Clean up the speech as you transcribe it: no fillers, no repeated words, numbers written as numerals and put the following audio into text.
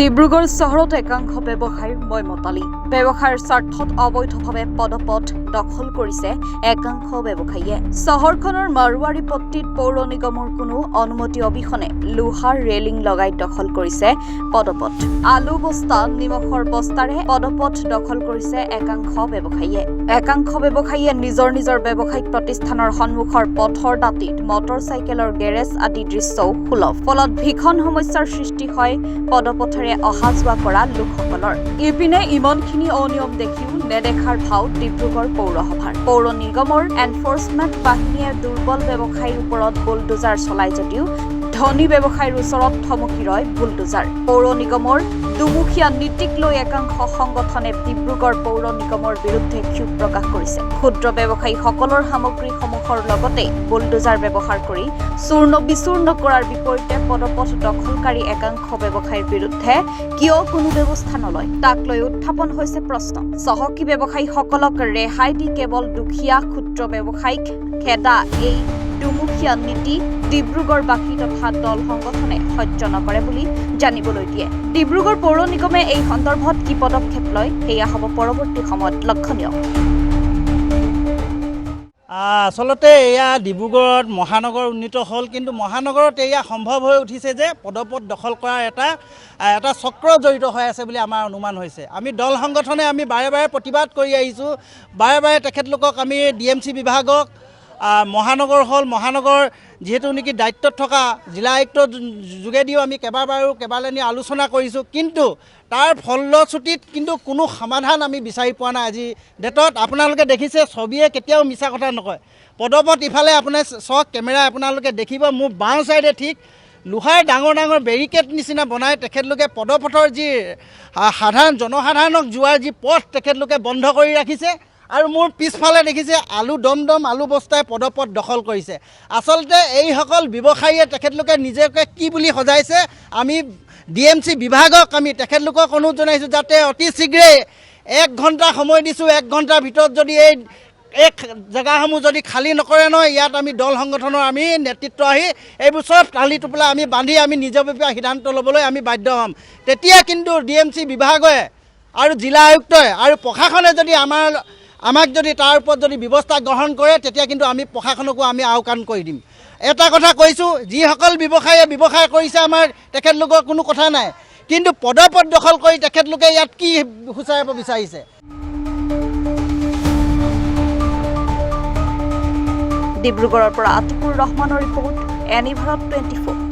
ডিব্ৰুগড় চহৰত একাংশ ব্যৱসায়ীৰ ময়মতালি ব্যৱসায়ৰ স্বাৰ্থত অবৈধভাৱে পদপথ দখল কৰিছে একাংশ ব্যৱসায়ীয়ে চহৰখনৰ মাৰুৱাৰী পট্টিত পৌৰ নিগমৰ কোনো অনুমতি অবিহনে লোহাৰ ৰেলিং লগাই দখল কৰিছে পদপথ আলু বস্তা নিমখৰ বস্তাৰে পদপথ দখল কৰিছে একাংশ ব্যৱসায়ীয়ে নিজৰ ব্যৱসায়িক প্ৰতিষ্ঠানৰ সন্মুখৰ পথৰ দাঁতিত মটৰচাইকেলৰ গেৰেজ আদি দৃশ্যও সুলভ ফলত ভীষণ সমস্যাৰ সৃষ্টি হয় পদপথ অহা যোৱা কৰা লোকসকলৰ ইপিনে ইমানখিনি অনিয়ম দেখিও নেদেখাৰ ভাও ডিব্ৰুগড় পৌৰসভাৰ পৌৰ নিগমৰ এনফৰ্চমেণ্ট বাহিনীয়ে দুৰ্বল ব্যৱসায়ীৰ ওপৰত বুলডোজাৰ চলাই যদিও ধনী ব্যৱসায়ীৰ ওচৰত থমকি ৰয় বুলডোজাৰ পৌৰ নিগমৰ দুমুখীয়া নীতিক লৈ একাংশ সংগঠনে ডিব্ৰুগড় পৌৰ নিগমৰ বিৰুদ্ধে ক্ষোভ প্ৰকাশ কৰিছে ক্ষুদ্ৰ ব্যৱসায়ীসকলৰ সামগ্ৰীসমূহৰ লগতে বুলডোজাৰ ব্যৱহাৰ কৰি চূৰ্ণ বিচূৰ্ণ কৰাৰ বিপৰীতে পদপথ দখলকাৰী একাংশ ব্যৱসায়ীৰ বিৰুদ্ধে কিয় কোনো ব্যৱস্থা নলয় তাক লৈ উত্থাপন হৈছে প্ৰশ্ন চহকী ব্যৱসায়ীসকলক ৰেহাই দি কেৱল দুখীয়া ক্ষুদ্ৰ ব্যৱসায়ীক খেদা এই দুমুখীয়া নীতি ডিব্ৰুগড়বাসী তথা দল সংগঠনে সহ্য নকৰে বুলি জানিবলৈ দিয়ে ডিব্ৰুগড় পৌৰ নিগমে এই সন্দৰ্ভত কি পদক্ষেপ লয় সেয়া হ'ব পৰৱৰ্তী সময়ত লক্ষণীয় আচলতে এয়া ডিব্ৰুগড়ত মহানগৰ উন্নীত হ'ল কিন্তু মহানগৰত এয়া সম্ভৱ হৈ উঠিছে যে পদপথ দখল কৰাৰ এটা চক্ৰ জড়িত হৈ আছে বুলি আমাৰ অনুমান হৈছে আমি দল সংগঠনে আমি বাৰে বাৰে প্ৰতিবাদ কৰি আহিছোঁ বাৰে তেখেতলোকক আমি DMC বিভাগক মহানগৰ যিহেতু নেকি দায়িত্বত থকা জিলা আয়ুক্তৰ যোগেদিও আমি কেইবালানি আলোচনা কৰিছোঁ কিন্তু তাৰ ফলশ্ৰুতিত কিন্তু কোনো সমাধান আমি বিচাৰি পোৱা নাই আজি ডেটত আপোনালোকে দেখিছে ছবিয়ে কেতিয়াও মিছা কথা নকয় পদপথ ইফালে আপোনাৰ চক কেমেৰা আপোনালোকে দেখিব মোৰ বাওঁ চাইডে ঠিক লোহাৰ ডাঙৰ বেৰিকেড নিচিনা বনাই তেখেতলোকে পদপথৰ যি জনসাধাৰণক যোৱাৰ যি পথ তেখেতলোকে বন্ধ কৰি ৰাখিছে আৰু মোৰ পিছফালে দেখিছে আলু দম আলু বস্তাই পদপথ দখল কৰিছে আচলতে এইসকল ব্যৱসায়ীয়ে তেখেতলোকে নিজকে কি বুলি সজাইছে আমি DMC বিভাগক আমি তেখেতলোকক অনুৰোধ জনাইছোঁ যাতে অতি শীঘ্ৰে 1 ঘণ্টা সময় দিছোঁ 1 ঘণ্টাৰ ভিতৰত যদি এই জেগাসমূহ যদি খালী নকৰে নহয় ইয়াত আমি দল সংগঠনৰ আমি নেতৃত্ব আহি এইবোৰ চব টালি টোপোলা আমি বান্ধি আমি নিজাববীয়া সিদ্ধান্ত ল'বলৈ আমি বাধ্য হ'ম তেতিয়া কিন্তু DMC বিভাগে আৰু জিলা আয়ুক্তই আৰু প্ৰশাসনে যদি আমাক যদি তাৰ ওপৰত যদি ব্যৱস্থা গ্ৰহণ কৰে তেতিয়া কিন্তু আমি প্ৰশাসনকো আমি আওকাণ কৰি দিম এটা কথা কৈছোঁ যিসকল ব্যৱসায়ীয়ে ব্যৱসায় কৰিছে আমাৰ তেখেতলোকৰ কোনো কথা নাই কিন্তু পদপথ দখল কৰি তেখেতলোকে ইয়াত কি সূচাব বিচাৰিছে ডিব্ৰুগড়ৰ পৰা আতিকুৰ ৰহমানৰ ৰিপৰ্ট এনি ভাৰত 24